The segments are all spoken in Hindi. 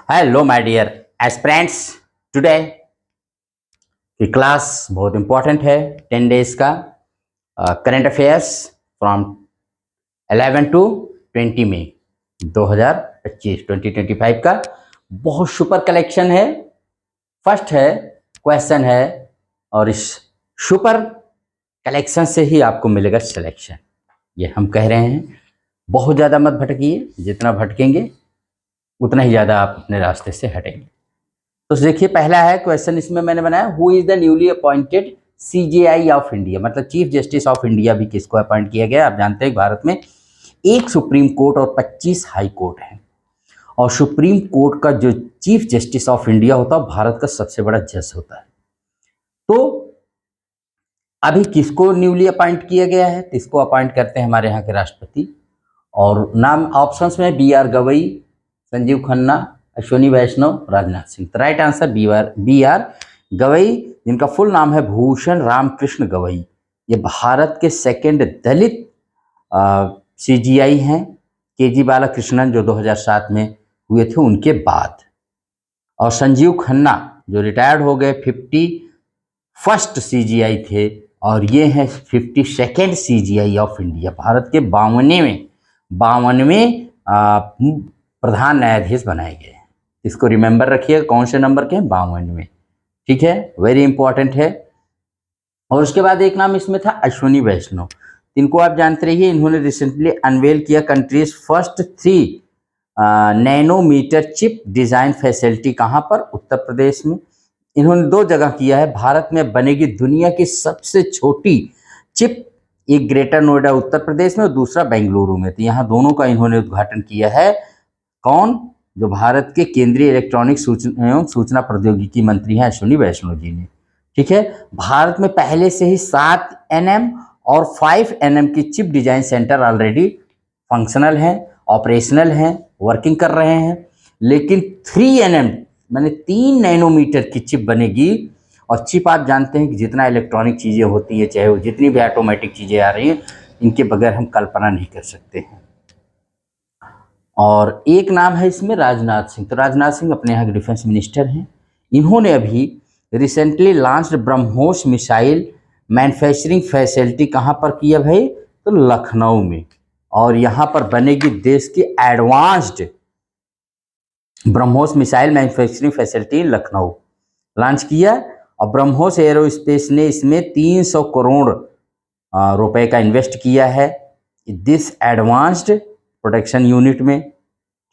Hello my dear aspirants. Today की क्लास बहुत इंपॉर्टेंट है। 10 डेज का करंट अफेयर्स फ्रॉम 11 टू 20 मई 2025 2025 का बहुत सुपर कलेक्शन है। फर्स्ट है क्वेश्चन है और इस सुपर कलेक्शन से ही आपको मिलेगा सिलेक्शन। ये हम कह रहे हैं, बहुत ज़्यादा मत भटकिए, जितना भटकेंगे उतना ही ज़्यादा आप अपने रास्ते से हटेंगे। तो देखिए, पहला है क्वेश्चन इसमें मैंने बनाया, who is the newly appointed CJI of India, मतलब चीफ जस्टिस ऑफ इंडिया भी किसको अपॉइंट किया गया। आप जानते हैं भारत में एक सुप्रीम कोर्ट और 25 हाई कोर्ट है, और सुप्रीम कोर्ट का जो चीफ जस्टिस ऑफ इंडिया होता है भारत का सबसे बड़ा जज होता है। तो अभी किसको न्यूली अपॉइंट किया गया है, किसको अपॉइंट करते हैं हमारे यहाँ के राष्ट्रपति, और नाम ऑप्शंस में बी आर गवई, संजीव खन्ना, अश्विनी वैष्णव, राजनाथ सिंह। तो right answer B R Gavai, जिनका फुल नाम है भूषण रामकृष्ण गवई। ये भारत के सेकंड दलित सीजीआई हैं, केजी बालाकृष्णन जो 2007 में हुए थे उनके बाद। और संजीव खन्ना जो रिटायर्ड हो गए, 51st सीजीआई थे, और ये हैं 52nd CGI of India. Bharat के 52वें प्रधान न्यायाधीश बनाए गए हैं। इसको रिमेंबर रखिएगा, कौन से नंबर के हैं, 52वें। ठीक है, वेरी इंपॉर्टेंट है। और उसके बाद एक नाम इसमें था अश्विनी वैष्णव, इनको आप जानते रहिए। इन्होंने रिसेंटली अनवेल किया countries first 3 nanometre chip design facility. कहाँ पर, उत्तर प्रदेश में। इन्होंने 2 जगह किया है। भारत में बनेगी दुनिया की सबसे छोटी चिप, एक ग्रेटर नोएडा उत्तर प्रदेश में और दूसरा बेंगलुरु में। तो यहाँ दोनों का इन्होंने उद्घाटन किया है। कौन, जो भारत के केंद्रीय इलेक्ट्रॉनिक सूचना एवं सूचना प्रौद्योगिकी मंत्री हैं अश्विनी वैष्णव जी ने। ठीक है, भारत में पहले से ही 7 nm और 5 nm की chip design centre already functional हैं, ऑपरेशनल हैं, वर्किंग कर रहे हैं। लेकिन 3 nm माने 3 नैनोमीटर की चिप बनेगी। और चिप आप जानते हैं कि जितना इलेक्ट्रॉनिक चीज़ें होती हैं, चाहे वो जितनी भी ऑटोमेटिक चीज़ें आ रही हैं, इनके बगैर हम कल्पना नहीं कर सकते हैं। और एक नाम है इसमें राजनाथ सिंह। तो राजनाथ सिंह अपने यहाँ के डिफेंस मिनिस्टर हैं। इन्होंने अभी recently launched BrahMos missile manufacturing facility कहाँ पर किया भाई, तो लखनऊ में। और यहाँ पर बनेगी देश की advanced BrahMos missile manufacturing facility Lucknow launch किया। और ब्रह्मोस एरोस्पेस ने इसमें 300 करोड़ रुपए का इन्वेस्ट किया है दिस एडवांस्ड प्रोटेक्शन यूनिट में।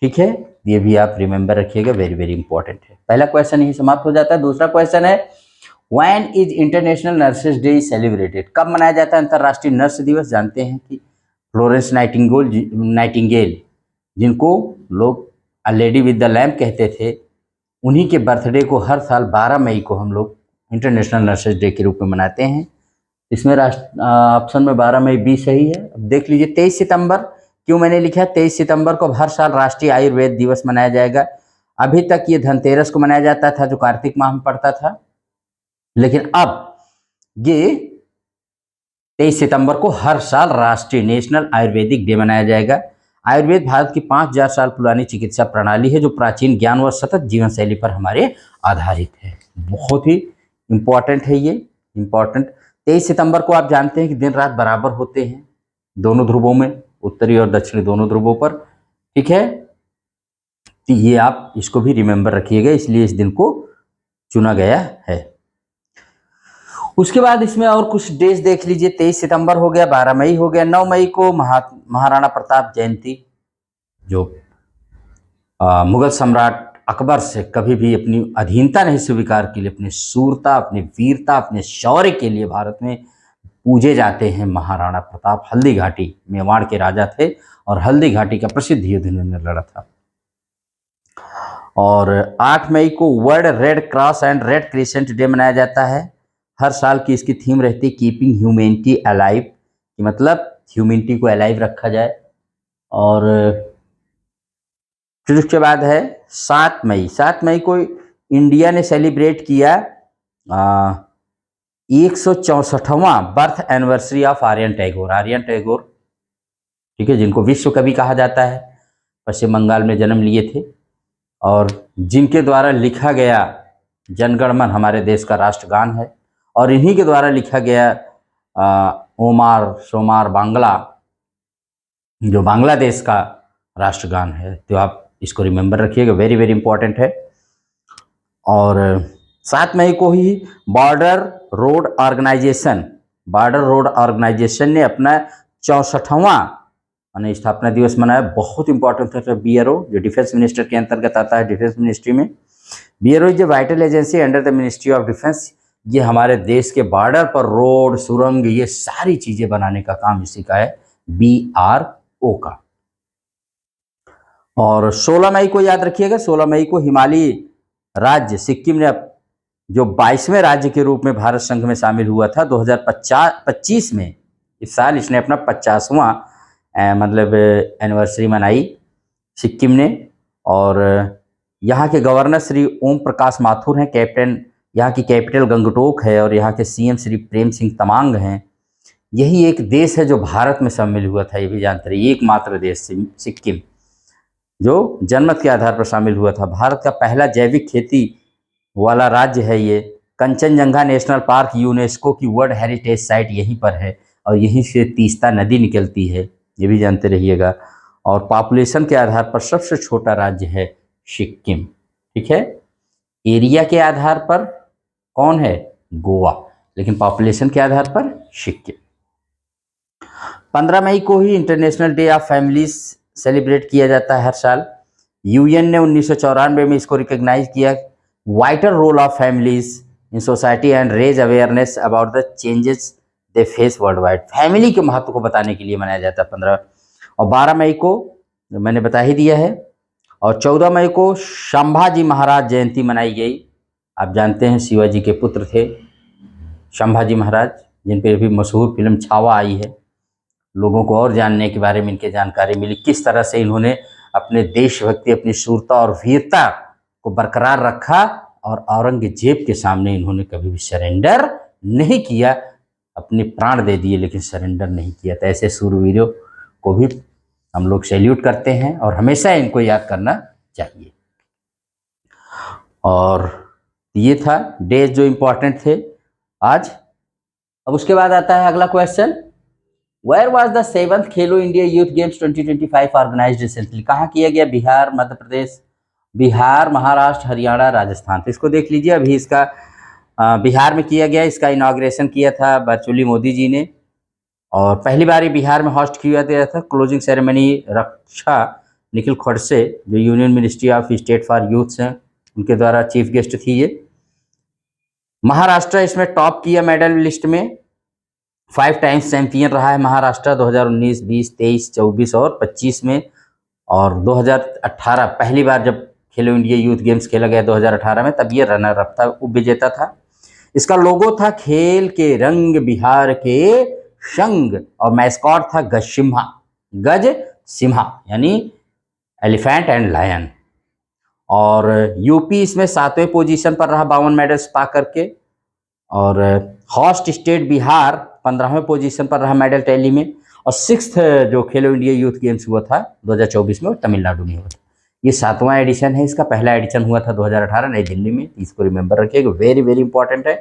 ठीक है, ये भी आप रिमेंबर रखिएगा, वेरी वेरी इंपॉर्टेंट है। पहला क्वेश्चन यही समाप्त हो जाता है। दूसरा क्वेश्चन है, when is international nurses day celebrated, कब मनाया जाता है अंतर्राष्ट्रीय नर्स दिवस। जानते हैं कि फ्लोरेंस नाइटिंगेल, जिनको लोग a lady with the lamp कहते थे, उन्हीं के बर्थडे को हर साल 12 मई को हम लोग इंटरनेशनल नर्सेज डे के रूप में मनाते हैं। इसमें ऑप्शन में 12 मई बी सही है। अब देख लीजिए 23 सितंबर, क्यों मैंने लिखा है 23 सितंबर को हर साल राष्ट्रीय आयुर्वेद दिवस मनाया जाएगा। अभी तक ये धनतेरस को मनाया जाता था, जो कार्तिक माह में पड़ता था, लेकिन अब ये 23 सितंबर को हर साल राष्ट्रीय नेशनल आयुर्वेदिक डे मनाया जाएगा। आयुर्वेद भारत की 5000 साल पुरानी चिकित्सा प्रणाली है, जो प्राचीन ज्ञान व सतत जीवन शैली पर हमारे आधारित है। बहुत ही इंपॉर्टेंट है ये, इंपॉर्टेंट। 23 सितंबर को आप जानते हैं कि दिन रात बराबर होते हैं दोनों ध्रुवों में, उत्तरी और दक्षिणी दोनों ध्रुवों पर। ठीक है, तो ये आप इसको भी रिमेंबर रखिएगा, इसलिए इस दिन को चुना गया है। उसके बाद इसमें और कुछ डेज देख लीजिए। 23 सितंबर हो गया, 12 मई हो गया, 9 मई को महाराणा प्रताप जयंती, जो मुगल सम्राट अकबर से कभी भी अपनी अधीनता नहीं स्वीकार की, अपनी शूरता, अपनी वीरता, अपने शौर्य के लिए भारत में पूजे जाते हैं महाराणा प्रताप। हल्दी घाटी मेवाड़ के राजा थे और हल्दी घाटी का प्रसिद्ध युद्ध इन्होंने लड़ा था। और 8 मई को world red cross and red crescent day मनाया जाता है। हर साल की इसकी थीम रहती है कीपिंग ह्यूमैनिटी अलाइव, कि मतलब ह्यूमैनिटी को अलाइव रखा जाए। और फिर उसके बाद है 7 मई। 7 मई को इंडिया ने सेलिब्रेट किया 164वां birth anniversary of Aryan Tagore. Aryan Tagore, ठीक है, जिनको विश्व कवि कहा जाता है, पश्चिम बंगाल में जन्म लिए थे। और जिनके द्वारा लिखा गया जनगण मन हमारे देश का राष्ट्रगान है, और इन्हीं के द्वारा लिखा गया ओमार सोमार बांग्ला जो बांग्लादेश का राष्ट्रगान है। तो आप इसको रिमेंबर रखिएगा, वेरी वेरी इंपॉर्टेंट है। और 7 मई को ही बॉर्डर रोड ऑर्गेनाइजेशन ने अपना 64वां स्थापना दिवस मनाया। बहुत इंपॉर्टेंट था। BRO जो डिफेंस मिनिस्टर के अंतर्गत आता है, डिफेंस मिनिस्ट्री में। BRO is a vital agency under the ministry of defence. ये हमारे देश के बॉर्डर पर रोड, सुरंग, ये सारी चीजें बनाने का काम इसी का है, BRO का। और 16 मई को याद रखिएगा, 16 मई को हिमालयी राज्य सिक्किम ने जो 22वें राज्य के रूप में भारत संघ में शामिल हुआ था 2025 में, इस साल इसने अपना 50वां मतलब एनिवर्सरी मनाई सिक्किम ने। और यहाँ के गवर्नर श्री ओम प्रकाश माथुर हैं, कैप्टन यहाँ की कैपिटल गंगटोक है, और यहाँ के CM श्री प्रेम सिंह तमांग हैं। यही एक देश है जो भारत में शामिल हुआ था, ये भी जानते रहिए, एकमात्र देश सिक्किम जो जनमत के आधार पर शामिल हुआ था। भारत का पहला जैविक खेती वाला राज्य है ये। कंचनजंगा नेशनल पार्क यूनेस्को की वर्ल्ड हेरिटेज साइट यहीं पर है, और यहीं से तीस्ता नदी निकलती है, ये भी जानते रहिएगा। और पॉपुलेशन के आधार पर सबसे छोटा राज्य है सिक्किम, ठीक है। एरिया के आधार पर कौन है? गोवा, लेकिन पॉपुलेशन के आधार पर सिक्किम। 15 मई को ही international day of families celebrate किया जाता है हर साल। UN ने 1994 में इसको रिकॉग्नाइज किया। Vital role of families in society and raise awareness about the changes they face worldwide. Family के महत्व को बताने के लिए मनाया जाता है 15 और 12 मई को मैंने बता ही दिया है। और 14 मई को संभाजी महाराज जयंती मनाई गई। आप जानते हैं शिवाजी के पुत्र थे संभाजी महाराज, जिन पर भी मशहूर फिल्म छावा आई है। लोगों को और जानने के बारे में इनके जानकारी मिली, किस तरह से इन्होंने अपने देशभक्ति, अपनी शूरता और वीरता को बरकरार रखा, और औरंगजेब के सामने इन्होंने कभी भी सरेंडर नहीं किया, अपने प्राण दे दिए लेकिन सरेंडर नहीं किया। तो ऐसे शूरवीरों को भी हम लोग सैल्यूट करते हैं और हमेशा इनको याद करना चाहिए। और ये था डेज जो इम्पोर्टेंट थे आज। अब उसके बाद आता है अगला question, where was the 7th Khelo India youth games 2025 organised recently. कहाँ किया गया? बिहार, मध्य प्रदेश, बिहार, महाराष्ट्र, हरियाणा, राजस्थान। तो इसको देख लीजिए। अभी इसका बिहार में किया गया, इसका इनॉग्रेशन किया था वर्चुअली मोदी जी ने, और पहली बार बिहार में होस्ट किया गया था। क्लोजिंग सेरेमनी रक्षा निखिल खड़से जो union ministry of state for youth हैं उनके द्वारा चीफ गेस्ट थी ये। महाराष्ट्र इसमें टॉप किया मेडल लिस्ट में, 5 टाइम्स चैंपियन रहा है महाराष्ट्र 2019, 20, 23, 24 और 25 में। और 2018 पहली बार जब खेलो इंडिया यूथ गेम्स खेला गया 2018 में, तब ये रनर अप था, उपविजेता था। इसका लोगो था खेल के रंग बिहार के संग, और मैस्कॉट था गज सिम्हा यानी एलिफेंट एंड लायन। और यूपी इसमें 7वें पोजीशन पर रहा 52 मेडल्स पा करके। और होस्ट स्टेट बिहार 15वें पोजीशन पर रहा मेडल टैली में। और 6th जो खेलो इंडिया यूथ गेम्स हुआ था 2024 में, वो तमिलनाडु में हुआ था। ये 7वां एडिशन है इसका। पहला एडिशन हुआ था 2018 नई दिल्ली में। इसको रिमेंबर रखिएगा, वेरी वेरी इंपॉर्टेंट है।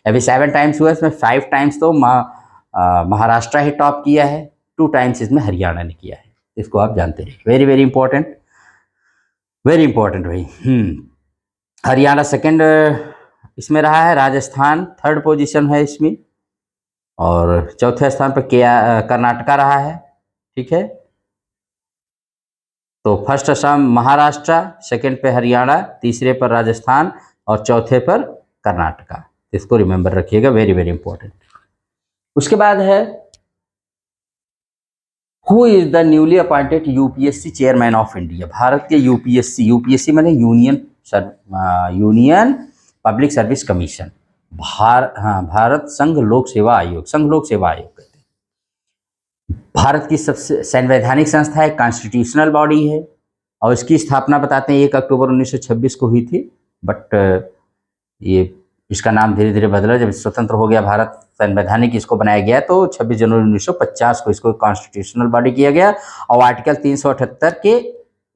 अभी 7 टाइम्स हुआ, इसमें 5 टाइम्स तो महाराष्ट्र ही टॉप किया है, 2 टाइम्स इसमें हरियाणा ने किया है। इसको आप जानते रहिए, very very important, very important भाई। हरियाणा 2nd इसमें रहा है, राजस्थान 3rd पोजीशन है इसमें, और 4थे स्थान पर कर्नाटका रहा है, ठीक है। तो फर्स्ट असम महाराष्ट्र, 2nd पे हरियाणा, 3रे पर राजस्थान और 4थे पर कर्नाटका। इसको रिमेंबर रखिएगा, वेरी वेरी इंपॉर्टेंट। उसके बाद है who is the newly appointed UPSC chairman of India. Bharat के यूपीएससी माने union public service commission, Bharat संघ लोक सेवा आयोग, संघ लोक सेवा आयोग कहते हैं। भारत की सबसे संवैधानिक संस्था है, कॉन्स्टिट्यूशनल बॉडी है, और इसकी स्थापना बताते हैं 1 अक्टूबर 1926 को हुई थी। बट ये इसका नाम धीरे धीरे बदला, जब स्वतंत्र हो गया भारत, संवैधानिक इसको बनाया गया, तो 26 जनवरी 1950 को इसको कॉन्स्टिट्यूशनल बॉडी किया गया। और आर्टिकल 378 के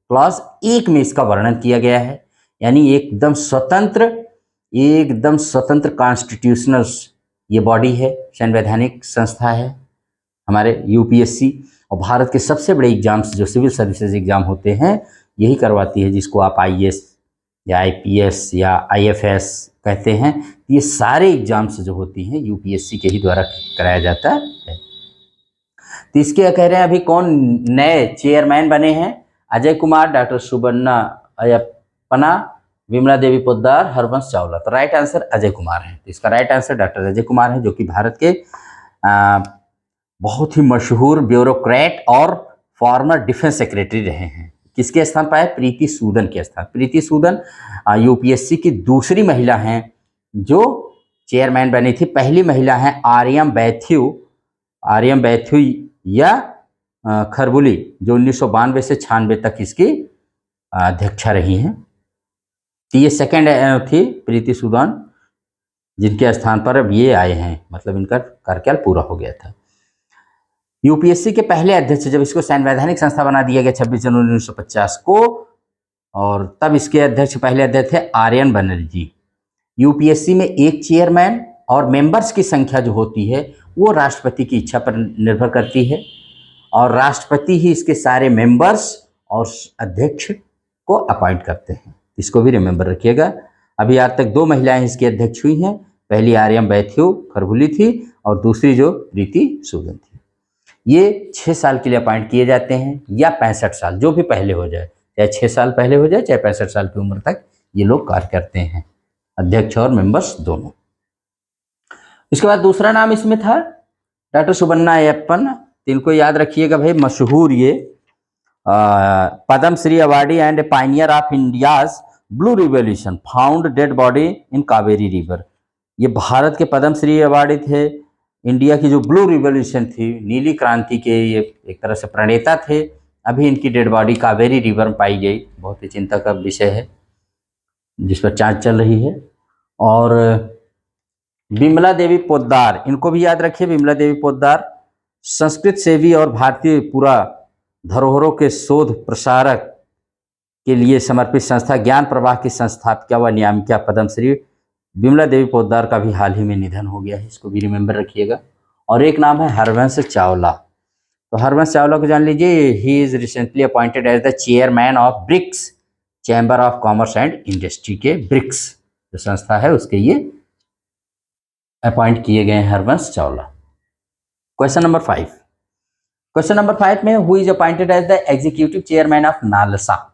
क्लॉज 1 में इसका वर्णन किया गया है। यानी एकदम स्वतंत्र कॉन्स्टिट्यूशनल ये बॉडी है, संवैधानिक संस्था है हमारे यूपीएससी। और भारत के सबसे बड़े एग्जाम्स जो सिविल सर्विसेज एग्जाम होते हैं यही करवाती है, जिसको आप आईएएस या आईपीएस या आईएफएस कहते हैं। ये सारे एग्जाम्स जो होती हैं यूपीएससी के ही द्वारा कराया जाता है। तो इसके कह रहे हैं अभी कौन नए चेयरमैन बने हैं? अजय कुमार, डॉक्टर सुबन्ना अयप्पना, विमला देवी पोद्दार, हरवंश चावला। तो राइट आंसर अजय कुमार है। तो इसका right answer doctor Ajay Kumar है, जो कि भारत के बहुत ही मशहूर ब्यूरोक्रेट और फॉर्मर डिफेंस सेक्रेटरी रहे हैं। किसके स्थान पर है? प्रीति सूदन के स्थान। प्रीति सूदन यूपीएससी की दूसरी महिला हैं जो चेयरमैन बनी थी। पहली महिला हैं आर्यम बैथ्यू या खरबुली, जो 1992 से 96 तक इसकी अध्यक्षा रही हैं। तो ये सेकेंड थी प्रीति सूदन, जिनके स्थान पर अब ये आए हैं, मतलब इनका कार्यकाल पूरा हो गया था। यूपीएससी के पहले अध्यक्ष, जब इसको संवैधानिक संस्था बना दिया गया 26 जनवरी 1950 को, और तब इसके अध्यक्ष पहले अध्यक्ष थे आर्यन बनर्जी। यूपीएससी में एक चेयरमैन और मेंबर्स की संख्या जो होती है वो राष्ट्रपति की इच्छा पर निर्भर करती है, और राष्ट्रपति ही इसके सारे मेंबर्स और अध्यक्ष को अपॉइंट करते हैं। इसको भी रिमेंबर रखिएगा। अभी आज तक 2 महिलाएं इसकी अध्यक्ष हुई हैं। पहली आर्यम बैथ्यू खरबुली थी और दूसरी जो प्रीति सूदन थी। ये 6 साल के लिए अपॉइंट किए जाते हैं या 65 साल, जो भी पहले हो जाए, चाहे 6 साल पहले हो जाए चाहे 65 साल की उम्र तक ये लोग कार्य करते हैं, अध्यक्ष और मेंबर्स दोनों। इसके बाद दूसरा नाम इसमें था डॉक्टर सुबन्ना अयप्पन। इनको याद रखिएगा भाई, मशहूर ये Padma Shri awardee and pioneer of India's blue revolution found dead body in Kaveri river. ये भारत के पद्मश्री अवार्डी थे। इंडिया की जो ब्लू रिवॉल्यूशन थी, नीली क्रांति के ये एक तरह से प्रणेता थे। अभी इनकी डेड बॉडी कावेरी रिवर में पाई गई। बहुत ही चिंता का विषय है, जिस पर जांच चल रही है। और विमला देवी पोद्दार, इनको भी याद रखिए। विमला देवी पोद्दार संस्कृत सेवी और भारतीय पूरा धरोहरों के शोध प्रसारक के लिए समर्पित संस्था ज्ञान प्रवाह की संस्थापिका व नियामिका पद्मश्री विमला देवी पोद्दार का भी हाल ही में निधन हो गया है। इसको भी रिमेंबर रखिएगा। और एक नाम है हरवंश चावला। तो हरवंश चावला को जान लीजिए। He is recently appointed as the chairman of BRICS chamber of commerce and industry के ब्रिक्स जो संस्था है उसके ये अपॉइंट किए गए हैं Harvansh Chawla. Question number 5। Question number 5 में who is appointed as the executive chairman of NALSA.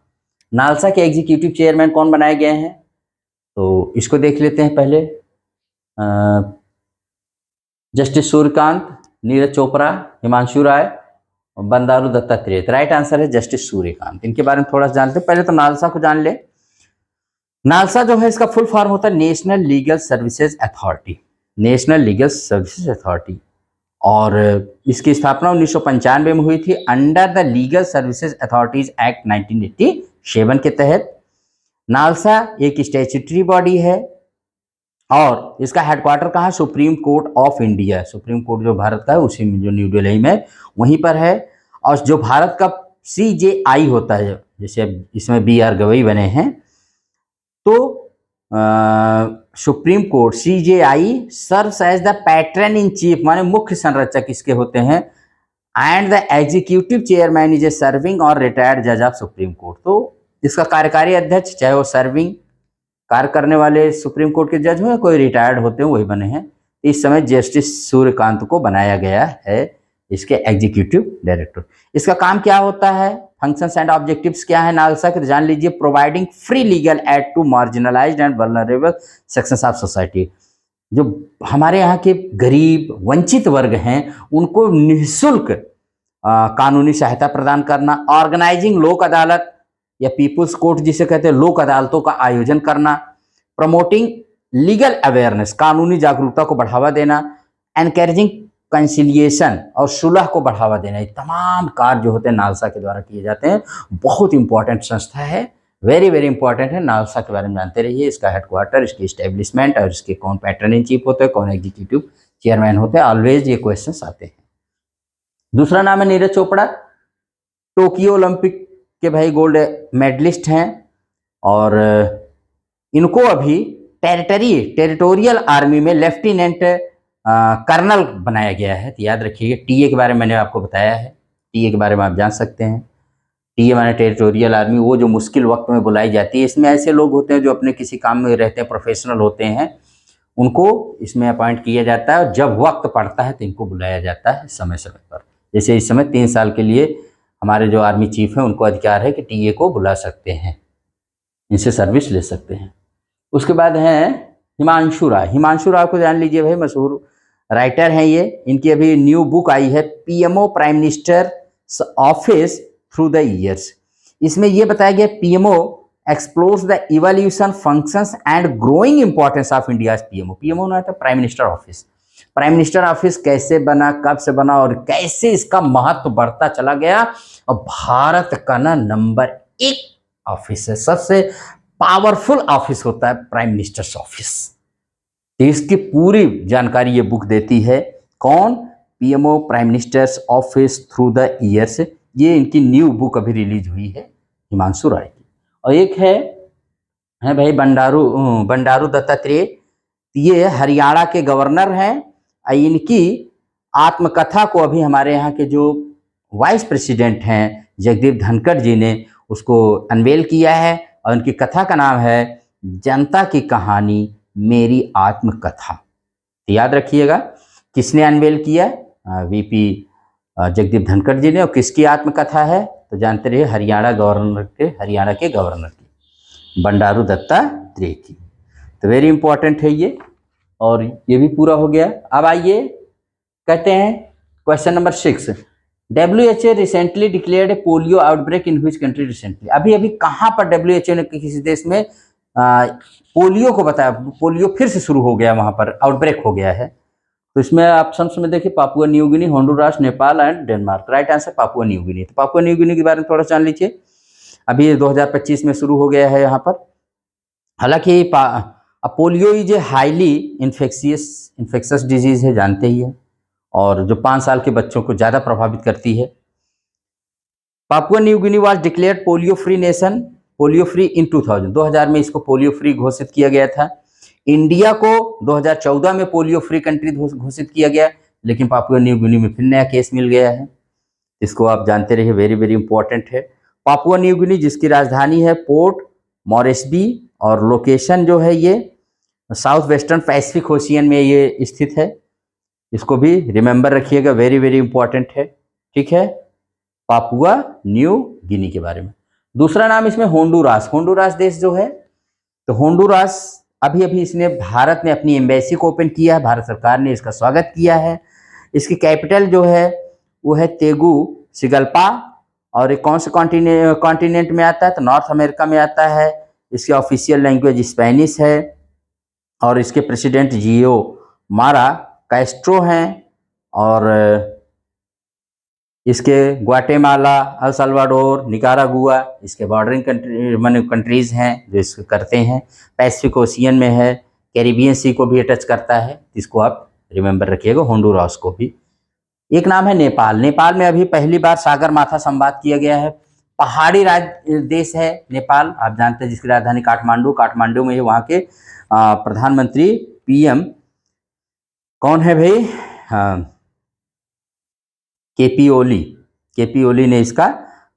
NALSA के एग्जीक्यूटिव चेयरमैन कौन बनाए गए हैं? तो इसको देख लेते हैं पहले। Justice Suryakant, Neeraj Chopra, Himanshu Rai, Bandaru Dattatreya. Right answer है जस्टिस सूर्यकांत। इनके बारे में थोड़ा सा जानते हैं। पहले तो नालसा को जान ले। नालसा जो है इसका फुल फॉर्म होता है national legal services authority. National legal services authority. और इसकी स्थापना 1995 में हुई थी under the legal services authorities act 1987 के तहत। नालसा एक स्टैट्यूटरी बॉडी है और इसका हेडक्वार्टर कहाँ है? Supreme court of India. Supreme court जो भारत का है उसी में, जो न्यू दिल्ली में, वहीं पर है। और जो भारत का CJI होता है, जैसे इसमें BR गवई बने हैं, तो supreme court CJI serves as the patron in chief, माने मुख्य संरक्षक इसके होते हैं। And the executive chairman is a serving और रिटायर्ड जज ऑफ सुप्रीम कोर्ट। तो इसका कार्यकारी अध्यक्ष, चाहे वो सर्विंग कार्य करने वाले सुप्रीम कोर्ट के जज हो या कोई रिटायर्ड होते हैं, वही बने हैं। इस समय जस्टिस सूर्यकांत को बनाया गया है इसके एग्जीक्यूटिव डायरेक्टर। इसका काम क्या होता है? फंक्शंस एंड ऑब्जेक्टिव्स क्या है नालसा के? जान लीजिए। Providing free legal aid to marginalised and vulnerable sections of society. जो हमारे यहाँ के गरीब वंचित वर्ग हैं उनको निःशुल्क कानूनी सहायता प्रदान करना। ऑर्गेनाइजिंग लोक अदालत या पीपुल्स कोर्ट जिसे कहते हैं, लोक अदालतों का आयोजन करना। प्रमोटिंग लीगल अवेयरनेस, कानूनी जागरूकता को बढ़ावा देना। एनकरेजिंग कंसिलिएशन और सुलह को बढ़ावा देना। ये तमाम कार्य जो होते हैं नालसा के द्वारा किए जाते हैं। बहुत इंपॉर्टेंट संस्था है, वेरी वेरी इंपॉर्टेंट है। नालसा के बारे में जानते रहिए। इसका हेडक्वार्टर, इसकी एस्टेब्लिशमेंट और इसके कौन पैटर्न इन चीफ होते हैं, कौन एग्जीक्यूटिव चेयरमैन होते हैं, ऑलवेज ये क्वेश्चन आते हैं। दूसरा नाम है नीरज चोपड़ा। टोक्यो ओलंपिक के भाई गोल्ड मेडलिस्ट हैं और इनको अभी टेरिटोरियल आर्मी में लेफ्टिनेंट कर्नल बनाया गया है। तो याद रखिएगा, टीए के बारे में मैंने आपको बताया है, टीए के बारे में आप जान सकते हैं। टीए माने टेरिटोरियल आर्मी, वो जो मुश्किल वक्त में बुलाई जाती है। इसमें ऐसे लोग होते हैं जो अपने किसी काम में रहते हैं, प्रोफेशनल होते हैं, उनको इसमें अपॉइंट किया जाता है और जब वक्त पड़ता है तो इनको बुलाया जाता है समय समय पर। जैसे इस समय 3 साल के लिए हमारे जो आर्मी चीफ हैं उनको अधिकार है कि टीए को बुला सकते हैं, इनसे सर्विस ले सकते हैं। उसके बाद हैं हिमांशु राय। हिमांशु राय को जान लीजिए भाई, मशहूर राइटर हैं ये। इनकी अभी न्यू बुक आई है, PMO prime minister office through the years. इसमें ये बताया गया PMO explores the evolution functions and growing importance of India PMO. PMO ना था prime minister office. Prime minister office कैसे बना, कब से बना और कैसे इसका महत्व बढ़ता चला गया। और भारत का ना नंबर 1 ऑफिस है, सबसे पावरफुल ऑफिस होता है प्राइम मिनिस्टर्स ऑफिस। इसकी पूरी जानकारी ये बुक देती है। कौन? PMO prime minister's office through the years. ये इनकी न्यू बुक अभी रिलीज हुई है हिमांशु राय की। और एक है भाई बंडारू दत्तात्रेय। ये हरियाणा के गवर्नर हैं। इनकी आत्मकथा को अभी हमारे यहाँ के जो वाइस प्रेसिडेंट हैं जगदीप धनखड़ जी ने उसको अनवेल किया है और उनकी कथा का नाम है जनता की कहानी मेरी आत्मकथा। तो याद रखिएगा, किसने अनवेल किया? वीपी जगदीप धनखड़ जी ने। और किसकी आत्मकथा है? तो जानते रहिए, हरियाणा के गवर्नर की, बंडारू दत्तात्रेय की। तो वेरी इंपॉर्टेंट है ये, और ये भी पूरा हो गया। अब आइए कहते हैं question number 6, WHO recently declared A polio outbreak in which country recently. अभी अभी कहाँ पर WHO ने किसी देश में पोलियो को बताया, पोलियो फिर से शुरू हो गया, वहाँ पर आउटब्रेक हो गया है। तो इसमें ऑप्शंस में देखिए, Papua New Guinea, Honduras, Nepal and Denmark. Right answer Papua New Guinea. तो पापुआ न्यू गिनी के बारे में थोड़ा जान लीजिए। अभी ये 2025 में शुरू हो गया है यहाँ पर। हालांकि polio is a highly infectious disease है, जानते ही है, और जो 5 साल के बच्चों को ज़्यादा प्रभावित करती है। Papua New Guinea was declared polio free nation, polio free in 2000 में इसको पोलियो फ्री घोषित किया गया था। इंडिया को 2014 में पोलियो फ्री कंट्री घोषित किया गया, लेकिन पापुआ न्यू गिनी में फिर नया केस मिल गया है। इसको आप जानते रहिए, वेरी वेरी इंपॉर्टेंट है। पापुआ न्यू गिनी जिसकी राजधानी है पोर्ट मॉरिसबी और लोकेशन जो है ये साउथ वेस्टर्न पैसिफिक ओशियन में ये स्थित है। इसको भी रिमेंबर रखिएगा, वेरी वेरी इंपॉर्टेंट है। ठीक है, पापुआ न्यू गिनी के बारे में। दूसरा नाम इसमें होंडुरास। होंडुरास देश जो है, तो होंडुरास अभी अभी इसने भारत में अपनी एम्बेसी को ओपन किया है, भारत सरकार ने इसका स्वागत किया है। इसकी कैपिटल जो है वो है तेगुसिगल्पा, और ये कौन से कॉन्टिनेंट में आता है? तो नॉर्थ अमेरिका में आता है। इसकी ऑफिशियल लैंग्वेज स्पेनिश है और इसके प्रेसिडेंट जियो मारा कैस्ट्रो हैं, और इसके ग्वाटेमाला, अल सल्वाडोर, निकारागुआ इसके बॉर्डरिंग कंट्रीज़ हैं जो इसको करते हैं। पैसिफिक ओशियन में है, कैरिबियन सी को भी टच करता है, इसको आप रिमेंबर रखिएगा, होंडुरास को भी। एक नाम है नेपाल। नेपाल में अभी पहली बार सागर माथा संवाद किया गया है। पहाड़ी देश है नेपाल, आप जानते हैं, जिसकी राजधानी काठमांडू में है। वहाँ के प्रधानमंत्री PM कौन है भाई? केपी ओली ने इसका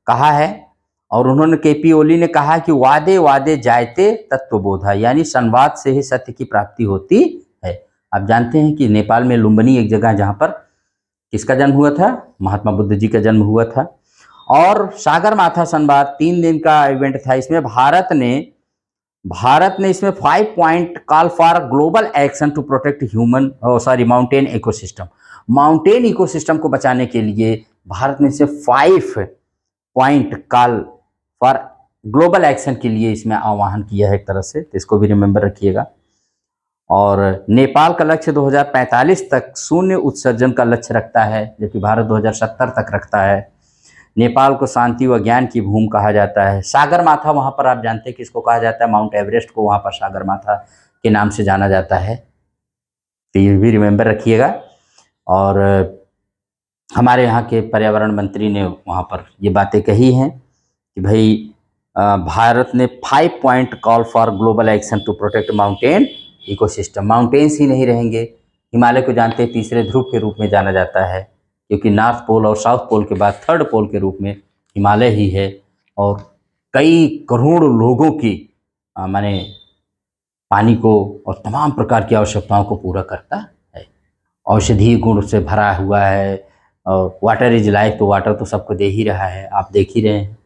कहा है, और उन्होंने केपी ओली ने कहा कि वादे वादे जायते तत्वबोधा, यानी संवाद से ही सत्य की प्राप्ति होती है। आप जानते हैं कि नेपाल में लुम्बिनी एक जगह जहाँ पर किसका जन्म हुआ था? महात्मा बुद्ध जी का जन्म हुआ था। और सागर माथा संवाद 3 दिन का इवेंट था। इसमें भारत ने इसमें 5 point call for global action to protect mountain ecosystem. Mountain ecosystem को बचाने के लिए भारत ने इसे 5 point call for global action के लिए इसमें आह्वान किया है एक तरह से, तो इसको भी रिमेंबर रखिएगा। और नेपाल का लक्ष्य 2045 तक शून्य उत्सर्जन का लक्ष्य रखता है, जबकि भारत 2070 तक रखता है। नेपाल को शांति व ज्ञान की भूमि कहा जाता है। सागर माथा वहाँ पर आप जानते हैं किसको कहा जाता है? माउंट एवरेस्ट को वहाँ पर सागर माथा के नाम से जाना जाता है, तो ये भी रिमेंबर रखिएगा। और हमारे यहाँ के पर्यावरण मंत्री ने वहाँ पर ये बातें कही हैं कि भाई भारत ने 5 point call for global action to protect mountain ecosystem. Mountains ही नहीं रहेंगे, हिमालय को जानते हैं तीसरे ध्रुव के रूप में जाना जाता है, क्योंकि नॉर्थ पोल और साउथ पोल के बाद थर्ड पोल के रूप में हिमालय ही है, और कई करोड़ लोगों की माने पानी को और तमाम प्रकार की आवश्यकताओं को पूरा करता है। औषधीय गुण से भरा हुआ है, और वाटर इज लाइफ, तो वाटर तो सबको दे ही रहा है, आप देख ही रहे हैं।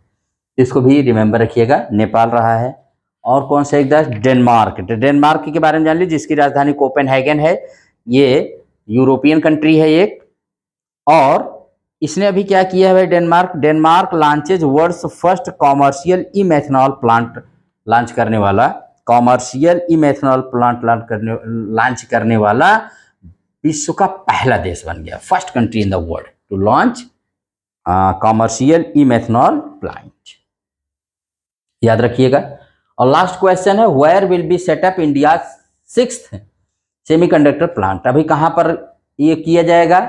इसको भी रिमेंबर रखिएगा। नेपाल रहा है, और कौन सा एक देश? डेनमार्क। डेनमार्क के बारे में जान लीजिए, जिसकी राजधानी कोपेनहेगन है। ये यूरोपियन कंट्री है एक, और इसने अभी क्या किया है भाई Denmark launches world's first commercial e methanol plant launch करने वाला, commercial e methanol plant launch करने वाला विश्व का पहला देश बन गया, first country in the world to launch commercial e methanol plant, याद रखिएगा। और लास्ट क्वेश्चन है, where will be setup India 6th semiconductor plant. अभी कहाँ पर ये किया जाएगा?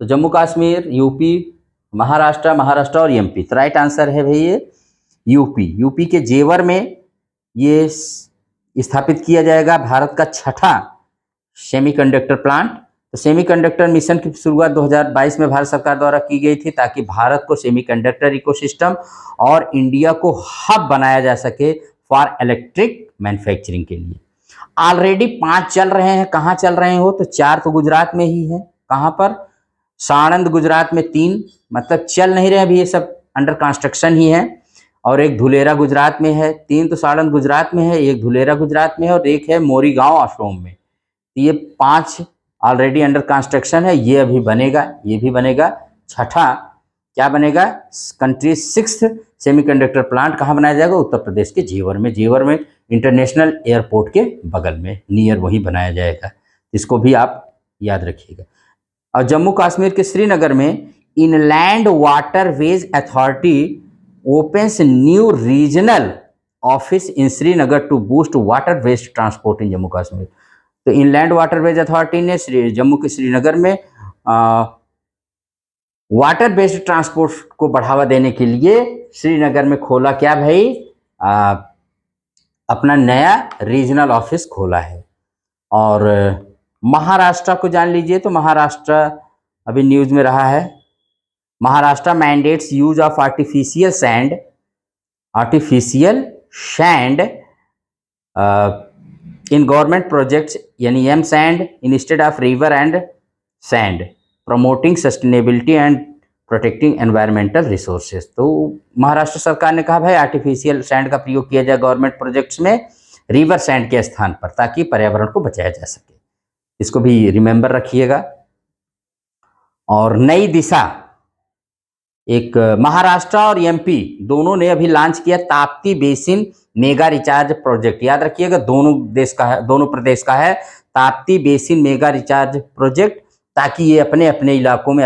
तो जम्मू कश्मीर, यूपी, महाराष्ट्र और एमपी। तो राइट आंसर है भाई ये यूपी के जेवर में ये स्थापित किया जाएगा भारत का 6ठा सेमीकंडक्टर प्लांट। तो सेमीकंडक्टर मिशन की शुरुआत 2022 में भारत सरकार द्वारा की गई थी, ताकि भारत को सेमीकंडक्टर इकोसिस्टम और इंडिया को हब बनाया जा सके फॉर इलेक्ट्रिक मैन्युफैक्चरिंग के लिए। ऑलरेडी 5 चल रहे हैं। कहाँ चल रहे हो? तो 4 तो गुजरात में ही है। कहाँ पर? साणंद गुजरात में 3, मतलब चल नहीं रहे अभी, ये सब अंडर कंस्ट्रक्शन ही है। और एक धुलेरा गुजरात में है। 3 तो साणंद गुजरात में है, एक धुलेरा गुजरात में है, और एक है मोरीगांव असोम में। ये 5 ऑलरेडी अंडर कंस्ट्रक्शन है। ये अभी बनेगा, ये भी बनेगा। 6ठा क्या बनेगा? कंट्री 6th सेमीकंडक्टर प्लांट कहाँ बनाया जाएगा? उत्तर प्रदेश के जेवर में। जेवर में इंटरनेशनल एयरपोर्ट के बगल में, नियर वहीं बनाया जाएगा। इसको भी आप याद रखिएगा। और जम्मू कश्मीर के श्रीनगर में inland waterways authority opens new regional office in Srinagar to boost water waste transport in Jammu Kashmir. तो इनलैंड वाटरवेज अथॉरिटी ने जम्मू के श्रीनगर में वाटर बेस्ड ट्रांसपोर्ट को बढ़ावा देने के लिए श्रीनगर में खोला क्या भाई? अपना नया रीजनल ऑफिस खोला है। और महाराष्ट्र को जान लीजिए, तो महाराष्ट्र अभी न्यूज़ में रहा है। Maharashtra mandates use of artificial sand in government projects, यानी M sand instead of river and sand, promoting sustainability and protecting environmental resources. तो महाराष्ट्र सरकार ने कहा भाई आर्टिफिशियल सैंड का प्रयोग किया जाए गवर्नमेंट प्रोजेक्ट्स में रिवर सैंड के स्थान पर, ताकि पर्यावरण को बचाया जा सके। इसको भी रिमेंबर रखिएगा। और नई दिशा, एक महाराष्ट्र और एमपी दोनों ने अभी लॉन्च किया Tapti basin mega recharge project. याद रखिएगा, दोनों प्रदेश का है Tapti basin mega recharge project, ताकि ये अपने अपने इलाकों में,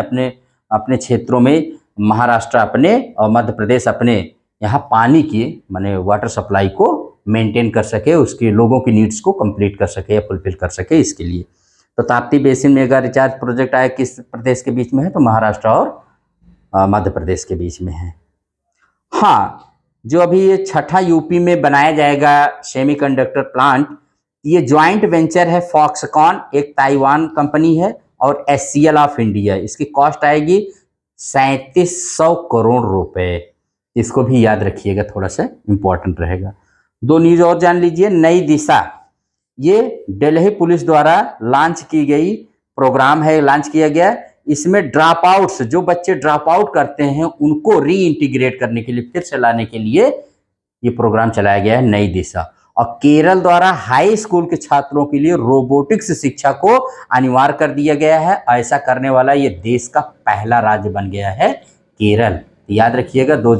अपने क्षेत्रों में, महाराष्ट्र अपने और मध्य प्रदेश अपने यहाँ पानी की माने वाटर सप्लाई को मेंटेन कर सके, उसके लोगों की नीड्स को कंप्लीट कर सके या फुलफिल कर सके, इसके लिए। तो Tapti basin mega recharge project आया किस प्रदेश के बीच में है? तो महाराष्ट्र और मध्य प्रदेश के बीच में है। हाँ, जो अभी ये 6ठा यूपी में बनाया जाएगा सेमीकंडक्टर प्लांट, ये ज्वाइंट वेंचर है फॉक्सकॉन, एक ताइवान कंपनी है, और एचसीएल ऑफ इंडिया। इसकी कॉस्ट आएगी 3700 करोड़ रुपए। इसको भी याद रखिएगा, थोड़ा सा इंपॉर्टेंट रहेगा। 2 न्यूज और जान लीजिए। नई दिशा, ये दिल्ली पुलिस द्वारा लॉन्च की गई प्रोग्राम है, लॉन्च किया गया। इसमें ड्रॉप आउट्स, जो बच्चे ड्रॉप आउट करते हैं उनको री इंटीग्रेट करने के लिए, फिर से लाने के लिए ये प्रोग्राम चलाया गया है, नई दिशा। और केरल द्वारा हाई स्कूल के छात्रों के लिए रोबोटिक्स शिक्षा को अनिवार्य कर दिया गया है। ऐसा करने वाला ये देश का पहला राज्य बन गया है केरल। याद रखिएगा, 2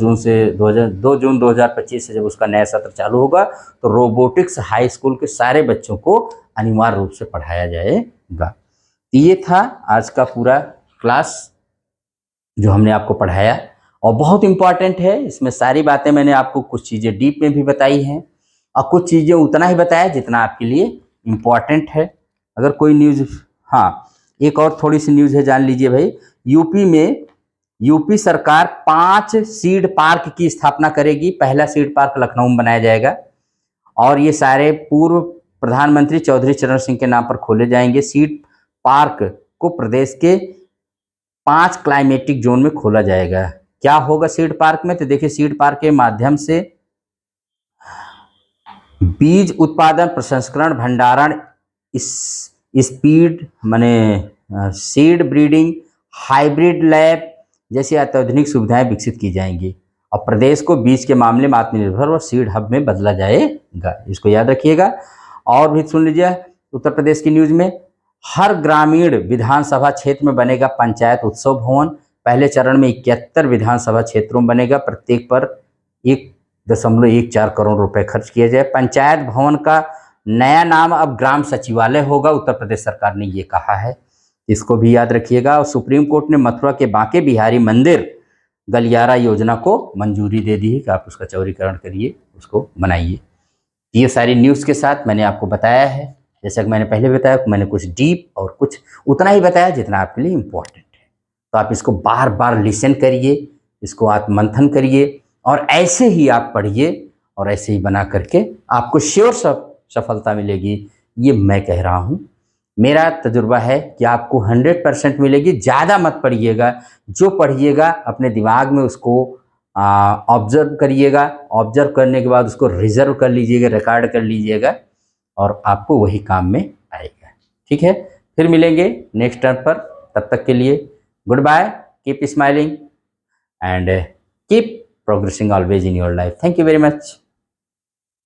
जून 2025 से जब उसका नया सत्र चालू होगा, तो रोबोटिक्स हाई स्कूल के सारे बच्चों को अनिवार्य रूप से पढ़ाया जाएगा। ये था आज का पूरा क्लास जो हमने आपको पढ़ाया, और बहुत इम्पॉर्टेंट है। इसमें सारी बातें मैंने आपको कुछ चीज़ें डीप में भी बताई हैं, और कुछ चीज़ें उतना ही बताया जितना आपके लिए इम्पॉर्टेंट है। अगर कोई न्यूज़, हाँ, एक और थोड़ी सी न्यूज़ है, जान लीजिए भाई। यूपी में यूपी सरकार 5 सीड पार्क की स्थापना करेगी। पहला सीड पार्क लखनऊ में बनाया जाएगा और ये सारे पूर्व प्रधानमंत्री चौधरी चरण सिंह के नाम पर खोले जाएंगे। सीड पार्क को प्रदेश के 5 क्लाइमेटिक जोन में खोला जाएगा। क्या होगा सीड पार्क में? तो देखिए, सीड पार्क के माध्यम से बीज उत्पादन, प्रसंस्करण, भंडारण, स्पीड माने सीड ब्रीडिंग, हाइब्रिड लैब जैसी अत्याधुनिक सुविधाएं विकसित की जाएंगी और प्रदेश को बीज के मामले में आत्मनिर्भर और सीड हब में बदला जाएगा। इसको याद रखिएगा। और भी सुन लीजिए, उत्तर प्रदेश की न्यूज में हर ग्रामीण विधानसभा क्षेत्र में बनेगा पंचायत उत्सव भवन। पहले चरण में 71 विधानसभा क्षेत्रों में बनेगा, प्रत्येक पर 1.14 करोड़ रुपए खर्च किया जाए। पंचायत भवन का नया नाम अब ग्राम सचिवालय होगा, उत्तर प्रदेश सरकार ने ये कहा है, इसको भी याद रखिएगा। और सुप्रीम कोर्ट ने मथुरा के बांके बिहारी मंदिर गलियारा योजना को मंजूरी दे दी है कि आप उसका चौड़ीकरण करिए, उसको बनाइए। ये सारी न्यूज़ के साथ मैंने आपको बताया है, जैसा कि मैंने पहले बताया, मैंने कुछ डीप और कुछ उतना ही बताया जितना आपके लिए इम्पोर्टेंट है। तो आप इसको बार बार लिसन करिए, इसको आप मंथन करिए और ऐसे ही आप पढ़िए और ऐसे ही बना करके आपको श्योर सफलता मिलेगी। ये मैं कह रहा हूँ, मेरा तजुर्बा है कि आपको 100% मिलेगी। ज़्यादा मत पढ़िएगा, जो पढ़िएगा अपने दिमाग में उसको ऑब्जर्व करिएगा। ऑब्जर्व करने के बाद उसको रिजर्व कर लीजिएगा, रिकॉर्ड कर लीजिएगा और आपको वही काम में आएगा। ठीक है, फिर मिलेंगे नेक्स्ट टर्म पर। तब तक के लिए goodbye, keep smiling and keep progressing always in your life. Thank you very much.